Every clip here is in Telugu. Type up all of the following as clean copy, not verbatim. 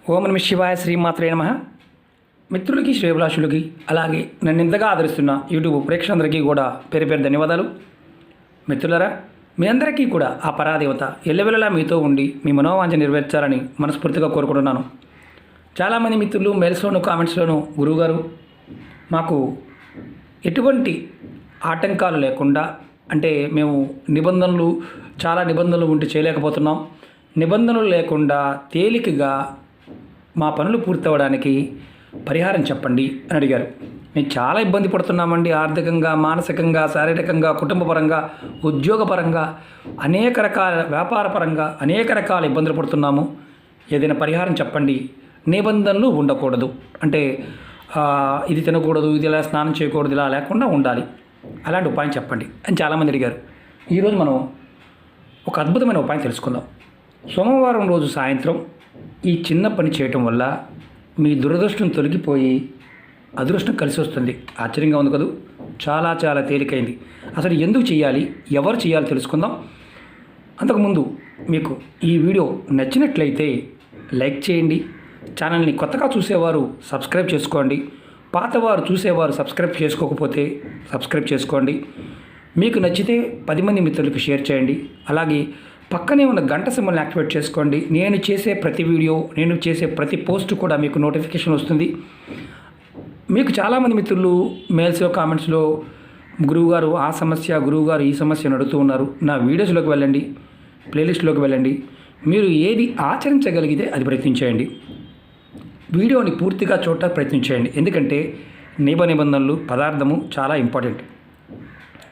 ఓం నమః శివాయ శ్రీమాత్రే నమః. మిత్రులకి శ్రేభిలాషులకి అలాగే నన్ను ఇంతగా ఆదరిస్తున్న యూట్యూబ్ ప్రేక్షకులందరికీ కూడా పేరు పేరు ధన్యవాదాలు. మిత్రులారా, మీ అందరికీ కూడా ఆ పరాదేవత ఎల్లవెల్లలా మీతో ఉండి మీ మనోవాంఛ నెరవేర్చాలని మనస్ఫూర్తిగా కోరుకుంటున్నాను. చాలామంది మిత్రులు మెయిల్స్లోను కామెంట్స్లోను గురువుగారు మాకు ఎటువంటి ఆటంకాలు లేకుండా, అంటే మేము చాలా నిబంధనలు ఉంటే చేయలేకపోతున్నాం, నిబంధనలు లేకుండా తేలికగా మా పనులు పూర్తవడానికి పరిహారం చెప్పండి అని అడిగారు. మేము చాలా ఇబ్బంది పడుతున్నామండి. ఆర్థికంగా, మానసికంగా, శారీరకంగా, కుటుంబపరంగా, ఉద్యోగపరంగా, అనేక రకాల వ్యాపారపరంగా అనేక రకాల ఇబ్బందులు పడుతున్నాము. ఏదైనా పరిహారం చెప్పండి. నిబంధనలు ఉండకూడదు, అంటే ఇది తినకూడదు, ఇది ఇలా స్నానం చేయకూడదు, ఇలా లేకుండా ఉండాలి, అలాంటి ఉపాయం చెప్పండి అని చాలామంది అడిగారు. ఈరోజు మనం ఒక అద్భుతమైన ఉపాయం తెలుసుకుందాం. సోమవారం రోజు సాయంత్రం ఈ చిన్న పని చేయటం వల్ల మీ దురదృష్టం తొలగిపోయి అదృష్టం కలిసి వస్తుంది. ఆశ్చర్యంగా ఉంది కదూ. చాలా చాలా తేలికైంది. అసలు ఎందుకు చేయాలి, ఎవరు చేయాలి తెలుసుకుందాం. అంతకుముందు మీకు ఈ వీడియో నచ్చినట్లయితే లైక్ చేయండి. ఛానల్ని కొత్తగా చూసేవారు సబ్స్క్రైబ్ చేసుకోండి. పాతవారు చూసేవారు సబ్స్క్రైబ్ చేసుకోకపోతే సబ్స్క్రైబ్ చేసుకోండి. మీకు నచ్చితే 10 మంది మిత్రులకు షేర్ చేయండి. అలాగే పక్కనే ఉన్న గంట సింబల్ని యాక్టివేట్ చేసుకోండి. నేను చేసే ప్రతి వీడియో, నేను చేసే ప్రతి పోస్ట్ కూడా మీకు నోటిఫికేషన్ వస్తుంది. మీకు చాలామంది మిత్రులు మెయిల్స్లో, కామెంట్స్లో గురువుగారు ఆ సమస్య, గురువుగారు ఈ సమస్యను అడుగుతూ ఉన్నారు. నా వీడియోస్లోకి వెళ్ళండి, ప్లేలిస్ట్లోకి వెళ్ళండి. మీరు ఏది ఆచరించగలిగితే అది ప్రయత్నించేయండి. వీడియోని పూర్తిగా చూడటానికి ప్రయత్నించేయండి. ఎందుకంటే నిబంధనలు, పదార్థము చాలా ఇంపార్టెంట్.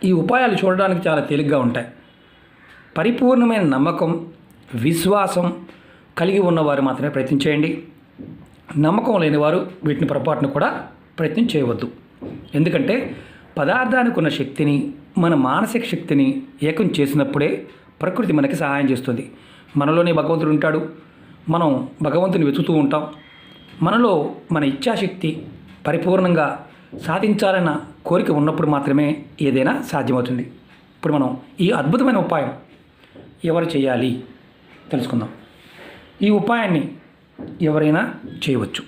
ఈ ఉపాయాలు చూడడానికి చాలా తేలిగ్గా ఉంటాయి. పరిపూర్ణమైన నమ్మకం, విశ్వాసం కలిగి ఉన్నవారు మాత్రమే ప్రయత్నం చేయండి. నమ్మకం లేనివారు వీటిని పొరపాటును కూడా ప్రయత్నం చేయవద్దు. ఎందుకంటే పదార్థానికి ఉన్న శక్తిని, మన మానసిక శక్తిని ఏకం చేసినప్పుడే ప్రకృతి మనకి సహాయం చేస్తుంది. మనలోనే భగవంతుడు ఉంటాడు. మనం భగవంతుని వెతుకుతూ ఉంటాం. మనలో మన ఇచ్ఛాశక్తి పరిపూర్ణంగా సాధించాలన్న కోరిక ఉన్నప్పుడు మాత్రమే ఏదైనా సాధ్యమవుతుంది. ఇప్పుడు మనం ఈ అద్భుతమైన ఉపాయం ఎవరు చేయాలి తెలుసుకుందాం. ఈ ఉపాయాన్ని ఎవరైనా చేయవచ్చు.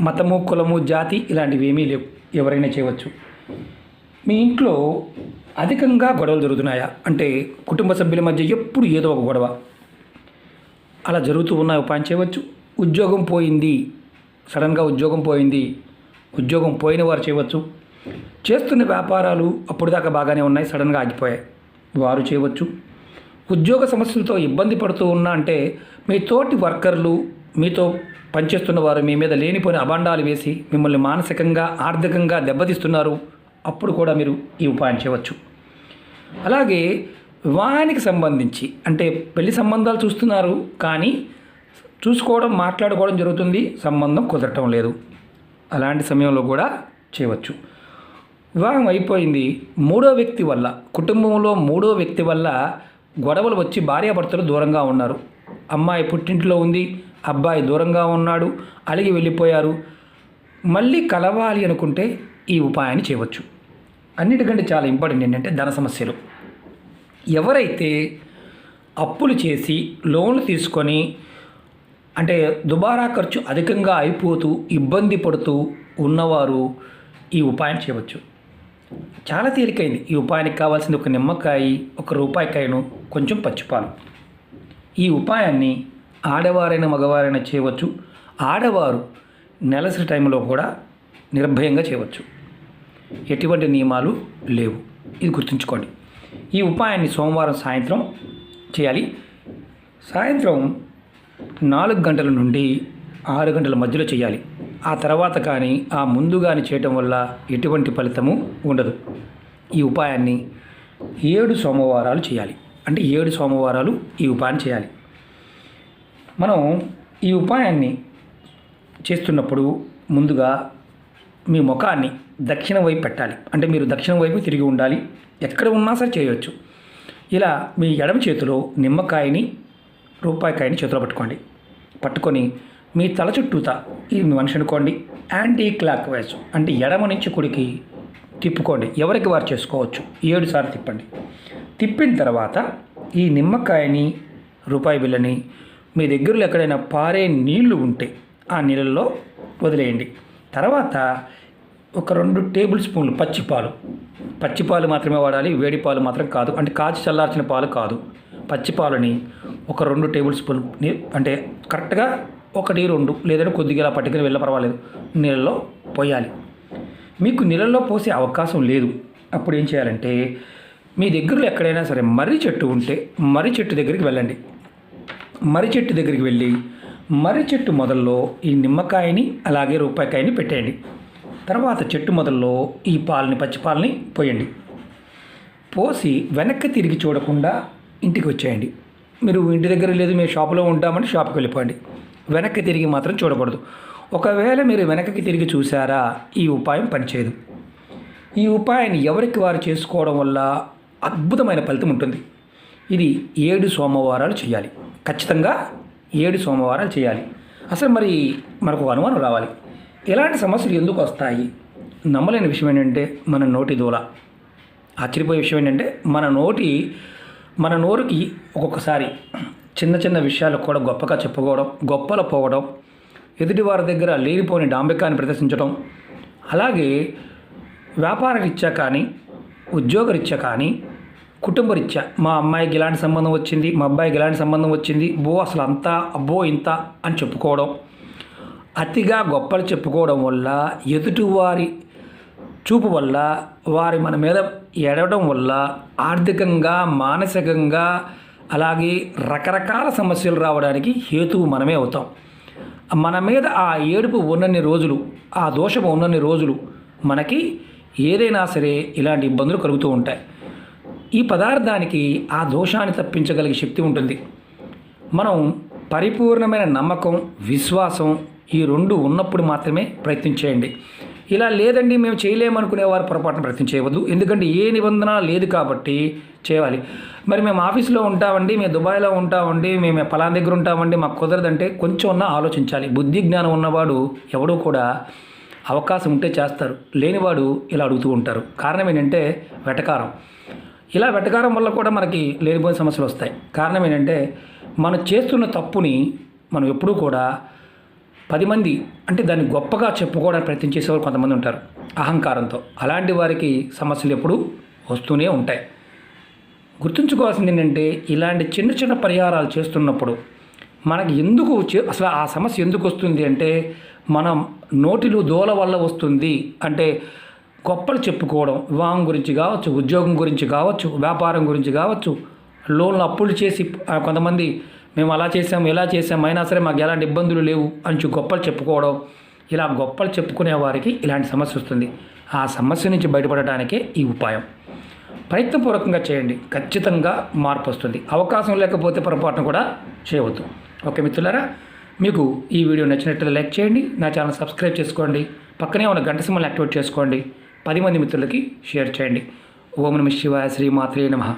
మతము, కులము, జాతి ఇలాంటివి ఏమీ లేవు. ఎవరైనా చేయవచ్చు. మీ ఇంట్లో అధికంగా గొడవలు జరుగుతున్నాయా, అంటే కుటుంబ సభ్యుల మధ్య ఎప్పుడు ఏదో ఒక గొడవ అలా జరుగుతూ ఉన్న ఉపాయం చేయవచ్చు. ఉద్యోగం పోయింది, సడన్గా ఉద్యోగం పోయింది, ఉద్యోగం పోయిన వారు చేయవచ్చు. చేస్తున్న వ్యాపారాలు అప్పుడు దాకా బాగానే ఉన్నాయి, సడన్గా ఆగిపోయాయి, వారు చేయవచ్చు. ఉద్యోగ సమస్యలతో ఇబ్బంది పడుతూ ఉన్నా, అంటే మీ తోటి వర్కర్లు, మీతో పనిచేస్తున్న వారు మీ మీద లేనిపోయిన అభాండాలు వేసి మిమ్మల్ని మానసికంగా, ఆర్థికంగా దెబ్బతీస్తున్నారు, అప్పుడు కూడా మీరు ఈ ఉపాయం చేయవచ్చు. అలాగే వివాహానికి సంబంధించి, అంటే పెళ్లి సంబంధాలు చూస్తున్నారు కానీ చూసుకోవడం, మాట్లాడుకోవడం జరుగుతుంది, సంబంధం కుదరటం లేదు, అలాంటి సమయంలో కూడా చేయవచ్చు. వివాహం అయిపోయింది, మూడో వ్యక్తి వల్ల, కుటుంబంలో మూడో వ్యక్తి వల్ల గొడవలు వచ్చి భార్యాభర్తలు దూరంగా ఉన్నారు. అమ్మాయి పుట్టింట్లో ఉంది, అబ్బాయి దూరంగా ఉన్నాడు, అలిగి వెళ్ళిపోయారు. మళ్ళీ కలవాలి అనుకుంటే ఈ ఉపాయాన్ని చేయవచ్చు. అన్నిటికంటే చాలా ఇంపార్టెంట్ ఏంటంటే ధన సమస్యలు. ఎవరైతే అప్పులు చేసి, లోన్లు తీసుకొని, అంటే దుబారా ఖర్చు అధికంగా అయిపోతూ ఇబ్బంది పడుతూ ఉన్నవారు ఈ ఉపాయం చేయవచ్చు. చాలా తేలికైంది. ఈ ఉపాయానికి కావాల్సింది ఒక నిమ్మకాయ, 1 రూపాయికాయను, కొంచెం పచ్చిపాలు. ఈ ఉపాయాన్ని ఆడవారైనా మగవారైనా చేయవచ్చు. ఆడవారు నెలసరి టైంలో కూడా నిర్భయంగా చేయవచ్చు. ఎటువంటి నియమాలు లేవు, ఇది గుర్తుంచుకోండి. ఈ ఉపాయాన్ని సోమవారం సాయంత్రం చేయాలి. సాయంత్రం 4 గంటల నుండి 6 గంటల మధ్యలో చేయాలి. ఆ తర్వాత కానీ, ఆ ముందు కానీ చేయటం వల్ల ఎటువంటి ఫలితము ఉండదు. ఈ ఉపాయాన్ని 7 సోమవారాలు చేయాలి. అంటే 7 సోమవారాలు ఈ ఉపాయం చేయాలి. మనం ఈ ఉపాయాన్ని చేస్తున్నప్పుడు ముందుగా మీ ముఖాన్ని దక్షిణం వైపు పెట్టాలి. అంటే మీరు దక్షిణం వైపు తిరిగి ఉండాలి. ఎక్కడ ఉన్నా సరే చేయవచ్చు. ఇలా మీ ఎడమ చేతిలో నిమ్మకాయని, రూపాయికాయని చేతిలో పట్టుకొని మీ తల చుట్టూతా, ఇది మీ మనిషి అనుకోండి, యాంటీ క్లాక్ వైజ్, అంటే ఎడమ నుంచి కుడికి తిప్పుకోండి. ఎవరికి వారు చేసుకోవచ్చు. 7 సార్లు తిప్పండి. తిప్పిన తర్వాత ఈ నిమ్మకాయని, రూపాయి బిళ్ళని మీ దగ్గరలో ఎక్కడైనా పారే నీళ్లు ఉంటే ఆ నీళ్ళల్లో వదిలేయండి. తర్వాత ఒక 2 టేబుల్ స్పూన్లు పచ్చిపాలు మాత్రమే వాడాలి, వేడి పాలు మాత్రం కాదు. అంటే కాచి చల్లార్చిన పాలు కాదు. పచ్చిపాలని ఒక 2 టేబుల్ స్పూన్ అంటే కరెక్ట్గా 1, 2 లేదంటే కొద్దిగా ఇలా పట్టుకుని వెళ్ళ పర్వాలేదు నీళ్ళలో పోయాలి. మీకు నీళ్ళల్లో పోసే అవకాశం లేదు. అప్పుడు ఏం చేయాలంటే మీ దగ్గరలో ఎక్కడైనా సరే మర్రి చెట్టు ఉంటే మర్రి చెట్టు దగ్గరికి వెళ్ళండి. మర్రి చెట్టు దగ్గరికి వెళ్ళి మర్రి చెట్టు మొదల్లో ఈ నిమ్మకాయని అలాగే రూపాయికాయని పెట్టేయండి. తర్వాత చెట్టు మొదల్లో ఈ పచ్చిపాలని పోయండి. పోసి వెనక్కి తిరిగి చూడకుండా ఇంటికి వచ్చేయండి. మీరు ఇంటి దగ్గర లేదు, మేము షాపులో ఉంటామని షాప్కి వెళ్ళిపోండి. వెనక్కి తిరిగి మాత్రం చూడకూడదు. ఒకవేళ మీరు వెనక్కి తిరిగి చూసారా, ఈ ఉపాయం పనిచేయదు. ఈ ఉపాయాన్ని ఎవరికి వారు చేసుకోవడం వల్ల అద్భుతమైన ఫలితం ఉంటుంది. ఇది 7 సోమవారాలు చేయాలి. ఖచ్చితంగా 7 సోమవారాలు చేయాలి. అసలు మనకు అనుమానం రావాలి, ఇలాంటి సమస్యలు ఎందుకు వస్తాయి? నమ్మలేని విషయం ఏంటంటే మన నోటి దూల. ఆశ్చర్యపోయే విషయం ఏంటంటే మన నోరుకి ఒక్కొక్కసారి చిన్న చిన్న విషయాలు కూడా గొప్పగా చెప్పుకోవడం, గొప్పలు పోవడం, ఎదుటి వారి దగ్గర లేనిపోని డాంబికాన్ని ప్రదర్శించడం, అలాగే వ్యాపారరీత్యా కానీ ఉద్యోగరీత్యా కానీ కుటుంబరీత్యా మా అమ్మాయికి ఇలాంటి సంబంధం వచ్చింది, మా అబ్బాయికి ఇలాంటి సంబంధం వచ్చింది, అసలు అంతా అబ్బో ఇంత అని చెప్పుకోవడం, అతిగా గొప్పలు చెప్పుకోవడం వల్ల ఎదుటివారి చూపు వల్ల వారి మన మీద ఎడవడం వల్ల ఆర్థికంగా మానసికంగా అలాగే రకరకాల సమస్యలు రావడానికి హేతువు మనమే అవుతాం. మన మీద ఆ ఏడుపు ఉన్నన్ని రోజులు, ఆ దోషం ఉన్నన్ని రోజులు మనకి ఏదైనా సరే ఇలాంటి ఇబ్బందులు కలుగుతూ ఉంటాయి. ఈ పదార్థానికి ఆ దోషాన్ని తప్పించగలిగే శక్తి ఉంటుంది. మనం పరిపూర్ణమైన నమ్మకం, విశ్వాసం ఈ 2 ఉన్నప్పుడు మాత్రమే ప్రయత్నం చేయండి. ఇలా లేదండి మేము చేయలేమనుకునేవారు పొరపాటున ప్రయత్నం చేయవద్దు. ఎందుకంటే ఏ నిబంధన లేదు కాబట్టి చేయాలి. మేము ఆఫీస్లో ఉంటామండి, మేము దుబాయ్లో ఉంటామండి, మేము పలానా దగ్గర ఉంటామండి, మాకు కుదరదంటే కొంచెం ఆలోచించాలి. బుద్ధి జ్ఞానం ఉన్నవాడు ఎవడూ కూడా అవకాశం ఉంటే చేస్తారు, లేనివాడు ఇలా అడుగుతూ ఉంటారు. కారణం ఏంటంటే వెటకారం. ఇలా వెటకారం వల్ల కూడా మనకి లేనిపోయిన సమస్యలు వస్తాయి. కారణం ఏంటంటే మనం చేస్తున్న తప్పుని మనం ఎప్పుడూ కూడా 10 మంది అంటే దాన్ని గొప్పగా చెప్పుకోవడానికి ప్రయత్నం చేసేవారు కొంతమంది ఉంటారు అహంకారంతో. అలాంటి వారికి సమస్యలు ఎప్పుడూ వస్తూనే ఉంటాయి. గుర్తుంచుకోవాల్సింది ఏంటంటే ఇలాంటి చిన్న చిన్న పరిహారాలు చేస్తున్నప్పుడు మనకి అసలు ఆ సమస్య ఎందుకు వస్తుంది అంటే మనం నోటిలో దోల వల్ల వస్తుంది. అంటే గొప్పలు చెప్పుకోవడం, వివాహం గురించి కావచ్చు, ఉద్యోగం గురించి కావచ్చు, వ్యాపారం గురించి కావచ్చు, లోన్లు అప్పులు చేసి కొంతమంది మేము అలా చేసాం ఇలా చేసాం అయినా సరే మాకు ఎలాంటి ఇబ్బందులు లేవు అని గొప్పలు చెప్పుకోవడం. ఇలా గొప్పలు చెప్పుకునే వారికి ఇలాంటి సమస్య వస్తుంది. ఆ సమస్య నుంచి బయటపడటానికే ఈ ఉపాయం. ప్రయత్నపూర్వకంగా చేయండి, ఖచ్చితంగా మార్పు వస్తుంది. అవకాశం లేకపోతే పొరపాటును కూడా చేయవద్దు. ఓకే మిత్రులారా, మీకు ఈ వీడియో నచ్చినట్లయితే లైక్ చేయండి, నా ఛానల్ సబ్స్క్రైబ్ చేసుకోండి, పక్కనే ఉన్న గంట సింబల్ని యాక్టివేట్ చేసుకోండి, 10 మంది మిత్రులకి షేర్ చేయండి. ఓం నమః శివాయ, శ్రీమాత్రే నమః.